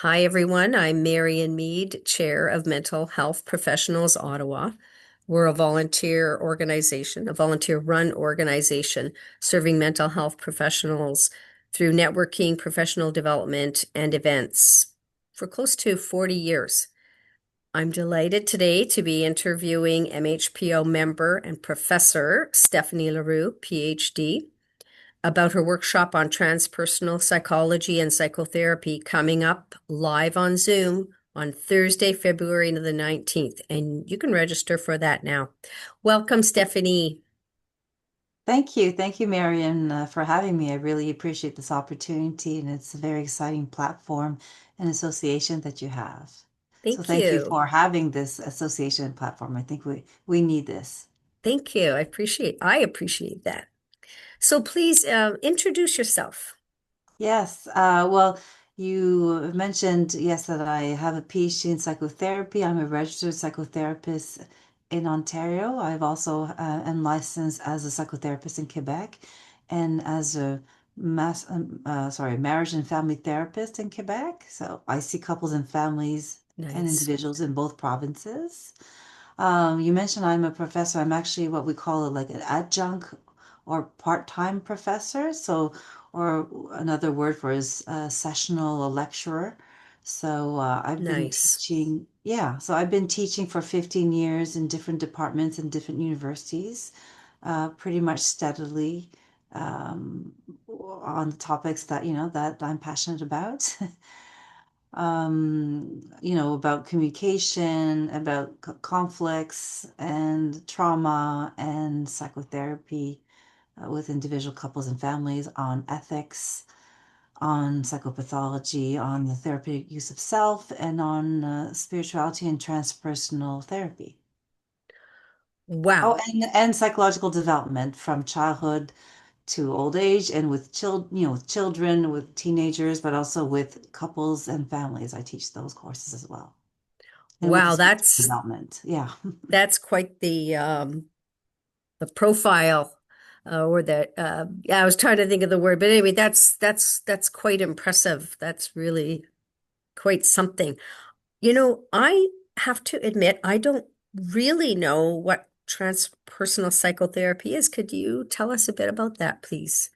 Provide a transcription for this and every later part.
Hi, everyone. I'm Marian Mead, Chair of Mental Health Professionals Ottawa. We're a volunteer organization, a volunteer-run organization serving mental health professionals through networking, professional development, and events for close to 40 years. I'm delighted today to be interviewing MHPO member and professor Stephanie Larrue, PhD, about her workshop on transpersonal psychology and psychotherapy coming up live on Zoom on Thursday, February the 19th. And you can register for that now. Welcome, Stephanie. Thank you. Thank you, Marian, for having me. I really appreciate this opportunity, and it's a very exciting platform and association that you have. So Thank thank you you. for having this association and platform. I think we need this. Thank you. I appreciate that. So please introduce yourself. Yes. Well, you mentioned, yes, that I have a PhD in psychotherapy. I'm a registered psychotherapist in Ontario. I've also am licensed as a psychotherapist in Quebec and as a marriage and family therapist in Quebec. So I see couples and families and Nice. individuals in both provinces. You mentioned I'm a professor. I'm actually what we call like an adjunct or part-time professor. So, or another word for is a sessional a lecturer. So I've been Nice. teaching, yeah. So I've been teaching for 15 years in different departments in different universities, pretty much steadily um, on the topics that that I'm passionate about. About communication, about conflicts and trauma and psychotherapy with individual couples and families, on ethics, on psychopathology, on the therapeutic use of self, and on spirituality and transpersonal therapy. Oh, Wow. and psychological development from childhood to old age, and with with children, with teenagers, but also with couples and families. I teach those courses as well. And with the Wow, spiritual that's development. Yeah. that's quite the profile or the yeah, I was trying to think of the word, but anyway, that's quite impressive. That's really quite something. I have to admit, I don't really know what transpersonal psychotherapy is. Could you tell us a bit about that, please?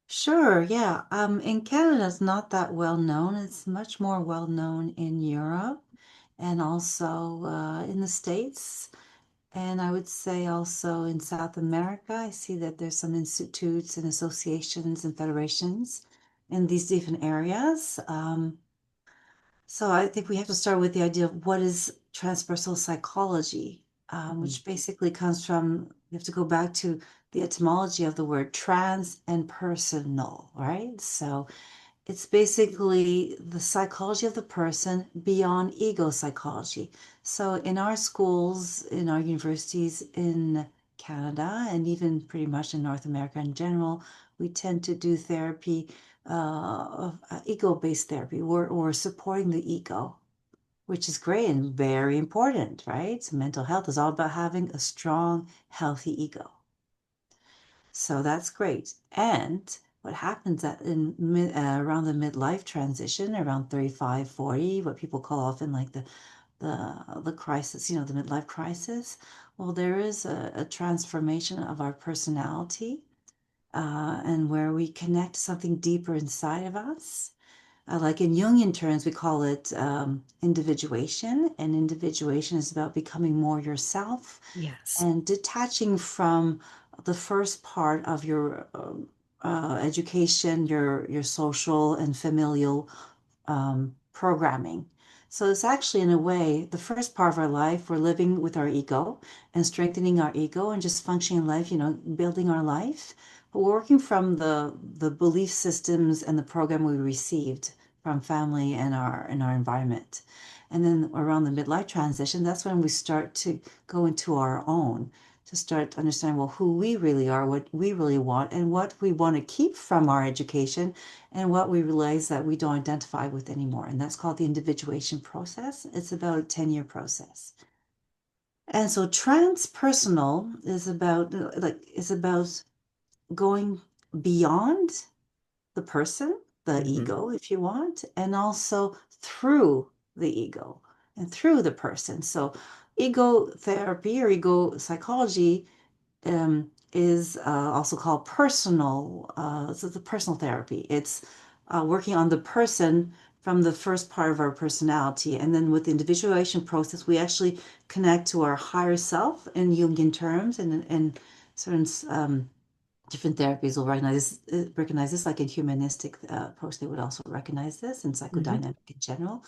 Sure, yeah. In Canada, it's not that well known. It's much more well known in Europe and also in the States. And I would say also in South America, I see that there's some institutes and associations and federations in these different areas. So I think we have to start with the idea of what is transpersonal psychology, Mhm. which basically comes from, you have to go back to the etymology of the word trans and personal, right? So it's basically the psychology of the person beyond ego psychology. So in our schools, in our universities in Canada, and even pretty much in North America in general, we tend to do therapy, ego-based therapy, or supporting the ego, which is great and very important, right? So mental health is all about having a strong, healthy ego. So that's great. And what happens around the midlife transition, around 35, 40, what people call often like the crisis, the midlife crisis. Well, there is a transformation of our personality, and where we connect to something deeper inside of us. Like in Jungian terms, we call it individuation, and individuation is about becoming more yourself Yes. and detaching from the first part of your education, your social and familial programming. So it's actually, in a way, the first part of our life, we're living with our ego and strengthening our ego and just functioning in life, building our life. But we're working from the belief systems and the program we received from family and our environment. And then around the midlife transition, that's when we start to go into our own, to start to understand, well, who we really are, what we really want, and what we want to keep from our education, and what we realize that we don't identify with anymore. And that's called the individuation process. It's about a 10-year process. And so transpersonal is about going beyond the person, the Hmm. ego, if you want, and also through the ego and through the person. So ego therapy or ego psychology is also called personal. So the personal therapy. It's working on the person from the first part of our personality, and then with the individuation process, we actually connect to our higher self in Jungian terms, and certain different therapies will recognize this, like in humanistic approach, they would also recognize this, and Hmm. psychodynamic in general.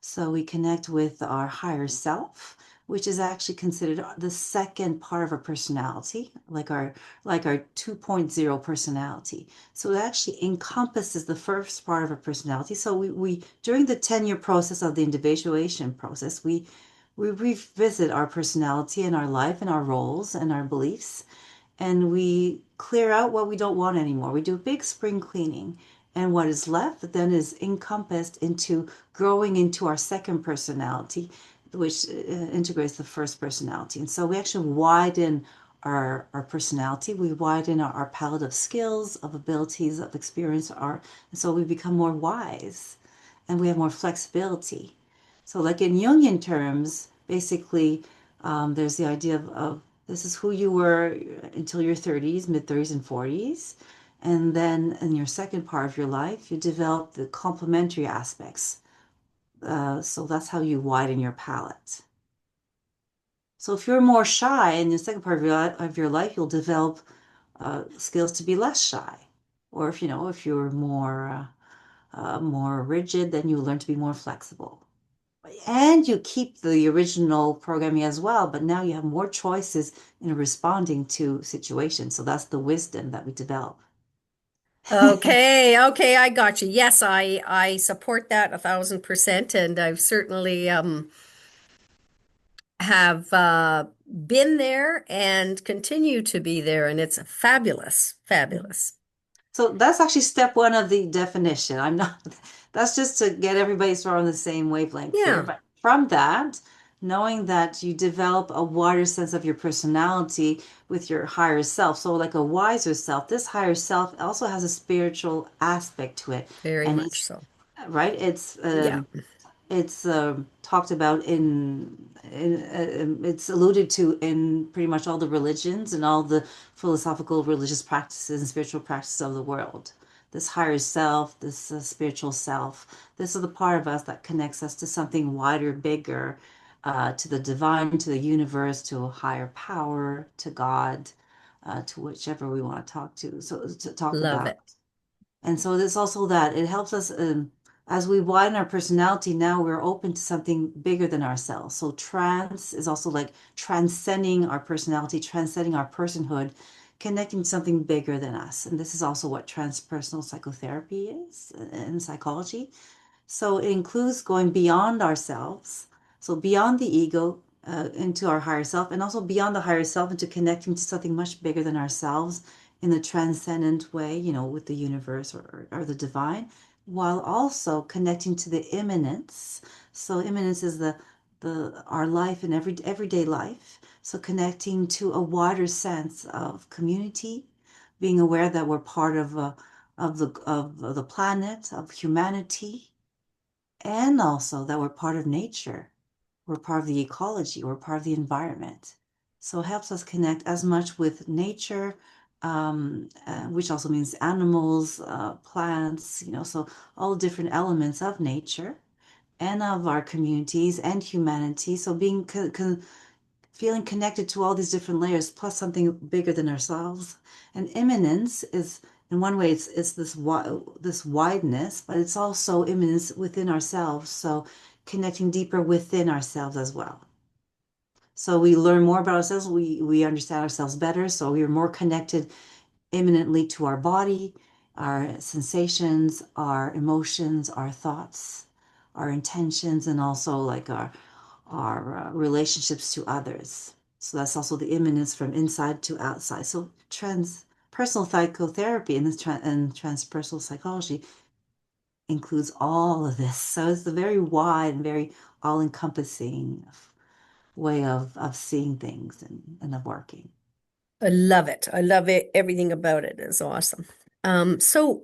So we connect with our higher self, which is actually considered the second part of our personality, like our 2.0 personality. So it actually encompasses the first part of our personality. So we during the 10-year process of the individuation process, we revisit our personality and our life and our roles and our beliefs, and we clear out what we don't want anymore. We do a big spring cleaning, and what is left then is encompassed into growing into our second personality, which integrates the first personality. And so we actually widen our personality. We widen our palette of skills, of abilities, of experience, and so we become more wise and we have more flexibility. So, like in Jungian terms, basically, there's the idea of this is who you were until your 30s, mid 30s, and 40s. And then in your second part of your life, you develop the complementary aspects. So that's how you widen your palette. So if you're more shy in the second part of your life, you'll develop skills to be less shy. Or if you're more rigid, then you learn to be more flexible. And you keep the original programming as well, but now you have more choices in responding to situations. So that's the wisdom that we develop. Okay, okay, I got you. Yes, I support that 1,000%, and I've certainly have been there and continue to be there, and it's fabulous, fabulous. So that's actually step one of the definition. I'm not, that's just to get everybody sort of on the same wavelength here. Yeah, But from that, knowing that you develop a wider sense of your personality with your higher self. So, like a wiser self, this higher self also has a spiritual aspect to it. very And much it's so. right, it's Yeah, talked about it's alluded to in pretty much all the religions and all the philosophical religious practices and spiritual practices of the world. This higher self, this spiritual self, this is the part of us that connects us to something wider, bigger, to the divine, to the universe, to a higher power, to God, to whichever we want to talk to talk love about. it. And so there's also that it helps us as we widen our personality, now we're open to something bigger than ourselves. So trance is also like transcending our personality, transcending our personhood, connecting to something bigger than us. And this is also what transpersonal psychotherapy is in psychology. So it includes going beyond ourselves, so beyond the ego into our higher self, and also beyond the higher self into connecting to something much bigger than ourselves in the transcendent way, with the universe or the divine, while also connecting to the immanence. So immanence is the our life in everyday life. So connecting to a wider sense of community, being aware that we're part of the planet, of humanity, and also that we're part of nature. We're part of the ecology. We're part of the environment. So it helps us connect as much with nature, which also means animals, plants, so all different elements of nature and of our communities and humanity. So being feeling connected to all these different layers plus something bigger than ourselves. And immanence is, in one way, it's this wideness, but it's also immanence within ourselves. So connecting deeper within ourselves as well. So we learn more about ourselves. We understand ourselves better. So we are more connected imminently to our body, our sensations, our emotions, our thoughts, our intentions, and also like our relationships to others. So that's also the immanence from inside to outside. So transpersonal psychotherapy and transpersonal psychology includes all of this. So it's a very wide and very all-encompassing way of seeing things and of working. I love it. I love it. Everything about it is awesome. So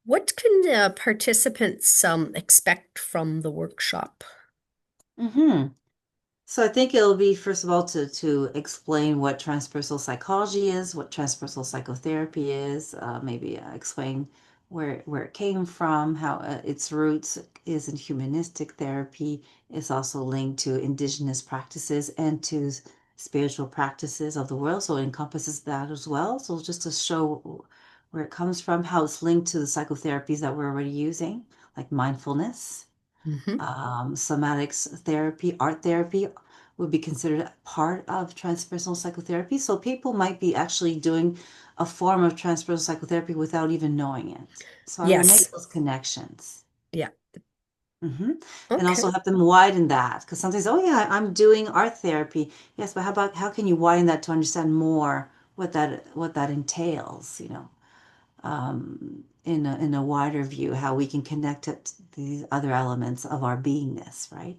What can participants expect from the workshop? Hmm. So I think it'll be first of all to explain what transpersonal psychology is, what transpersonal psychotherapy is, maybe explain where it came from, how its roots is in humanistic therapy. It's also linked to indigenous practices and to spiritual practices of the world, so it encompasses that as well. So just to show where it comes from, how it's linked to the psychotherapies that we're already using, like mindfulness, Hmm. somatics therapy, art therapy would be considered part of transpersonal psychotherapy. So people might be actually doing a form of transpersonal psychotherapy without even knowing it. So I will make Yes. those connections. Yeah. Hmm. And also Okay. have them widen that because sometimes, oh yeah, I'm doing art therapy. Yes, but how can you widen that to understand more what that entails, in a wider view, how we can connect it to these other elements of our beingness, right?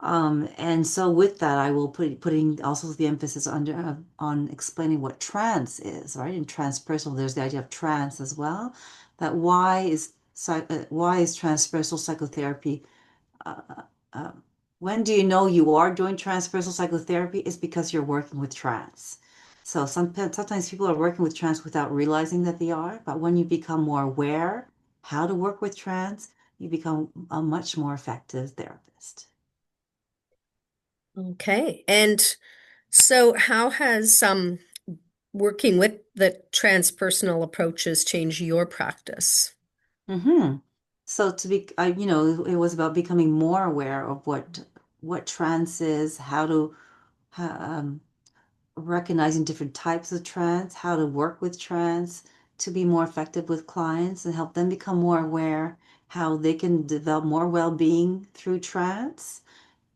And so with that, I will putting also the emphasis on explaining what trance is, right? In transpersonal, there's the idea of trance as well. That why is transpersonal psychotherapy uh, uh, when do you know you are doing transpersonal psychotherapy? Is because you're working with trance. So sometimes people are working with trance without realizing that they are, but when you become more aware how to work with trance, you become a much more effective therapist. Okay. And so how has working with the transpersonal approaches changed your practice? Hmm. So it was about becoming more aware of what trance is, how to um, recognizing different types of trance, how to work with trance to be more effective with clients and help them become more aware how they can develop more well-being through trance.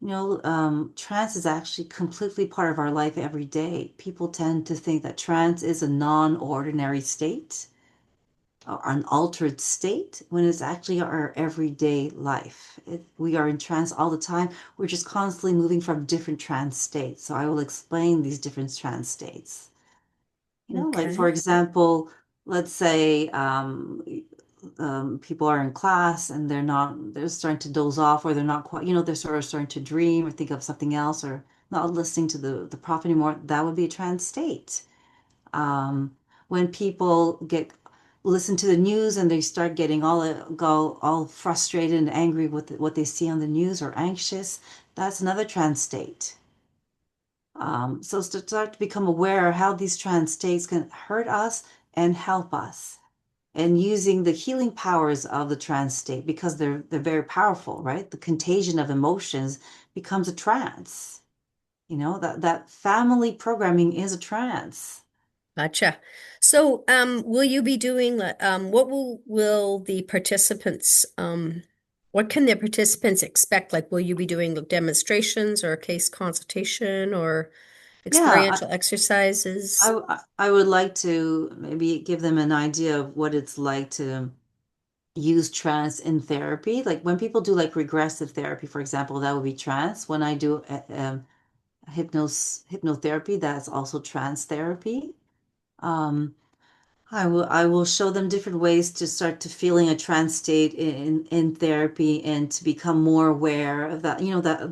Trance is actually completely part of our life every day. People tend to think that trance is a non-ordinary state or an altered state when it's actually our everyday life. We are in trance all the time. We're just constantly moving from different trance states. So I will explain these different trance states. Like for Okay. example, let's say people are in class and they're starting to doze off or they're not quite, they're sort of starting to dream or think of something else or not listening to the prof anymore. That would be a trance state. um, when people get listen to the news and they start getting all frustrated and angry with what they see on the news or anxious, that's another trance state. So it's to start to become aware of how these trance states can hurt us and help us, and using the healing powers of the trance state because they're very powerful, right? The contagion of emotions becomes a trance. That family programming is a trance. Gotcha. So, will you be doing, what will the participants, what can the participants expect? Like, will you be doing demonstrations or a case consultation or Yeah, experiential exercises? I would like to maybe give them an idea of what it's like to use trance in therapy. Like when people do like regressive therapy, for example, that would be trance. When I do hypnotherapy, that's also trance therapy. Um, I will show them different ways to start to feeling a trance state in therapy and to become more aware of that,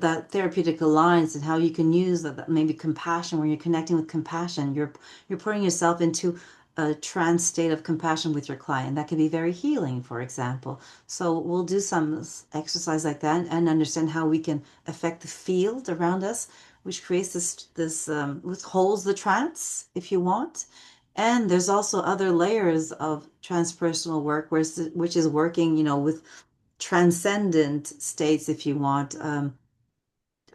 that therapeutic alliance and how you can use that maybe compassion when you're connecting with compassion. You're putting yourself into a trance state of compassion with your client. That can be very healing, for example. So we'll do some exercise like that and understand how we can affect the field around us, which creates which holds the trance, if you want. And there's also other layers of transpersonal work, which is working, with transcendent states, if you want,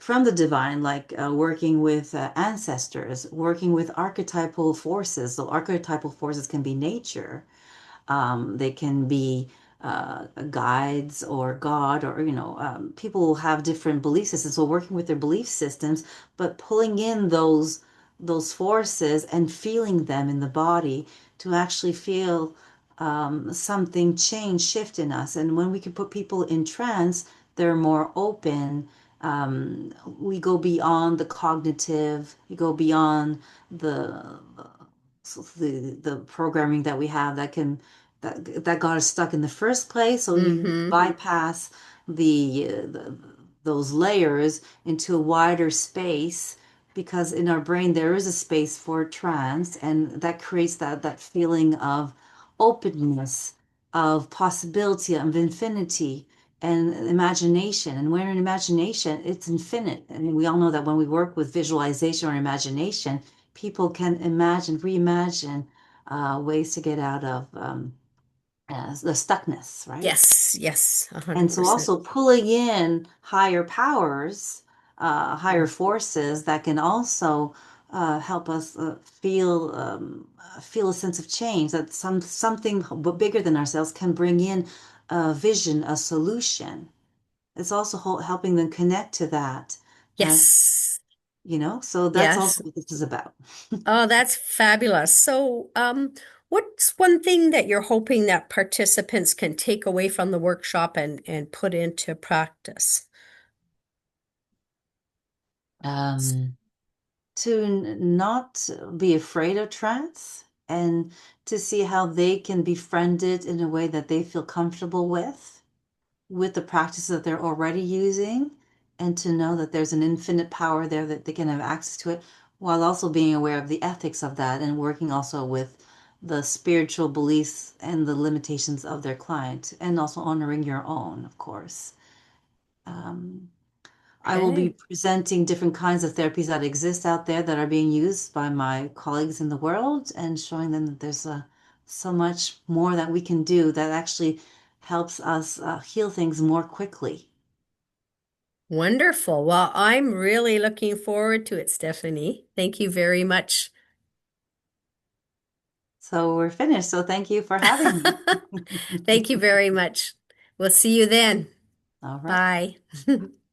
from the divine, like working with ancestors, working with archetypal forces. So archetypal forces can be nature, they can be guides or God, or people will have different belief systems. So working with their belief systems, but pulling in those forces and feeling them in the body to actually feel something change, shift in us. And when we can put people in trance, they're more open. We go beyond the cognitive. We go beyond the the programming that we have that got us stuck in the first place. So you Mm-hmm. bypass those layers into a wider space because in our brain there is a space for trance, and that creates that feeling of openness, of possibility, of infinity and imagination. And when we're in imagination, it's infinite. And we all know that when we work with visualization or imagination, people can imagine, reimagine ways to get out of the stuckness, right? Yes, yes, And so 100%. also pulling in higher powers, higher forces that can also help us feel a sense of change, that something bigger than ourselves can bring in a vision, a solution. It's also helping them connect to that. Uh, Yes, so that's also yes. what this is about. Oh, that's fabulous. So, what's one thing that you're hoping that participants can take away from the workshop and put into practice? Um, to not be afraid of trance and to see how they can befriend it in a way that they feel comfortable with the practice that they're already using, and to know that there's an infinite power there that they can have access to it, while also being aware of the ethics of that and working also with the spiritual beliefs and the limitations of their client, and also honoring your own, of course. Um, I will be Okay. presenting different kinds of therapies that exist out there that are being used by my colleagues in the world, and showing them that there's so much more that we can do that actually helps us heal things more quickly. Wonderful. Well, I'm really looking forward to it, Stephanie. Thank you very much. So we're finished. So thank you for having me. Thank you very much. We'll see you then. All right. Bye.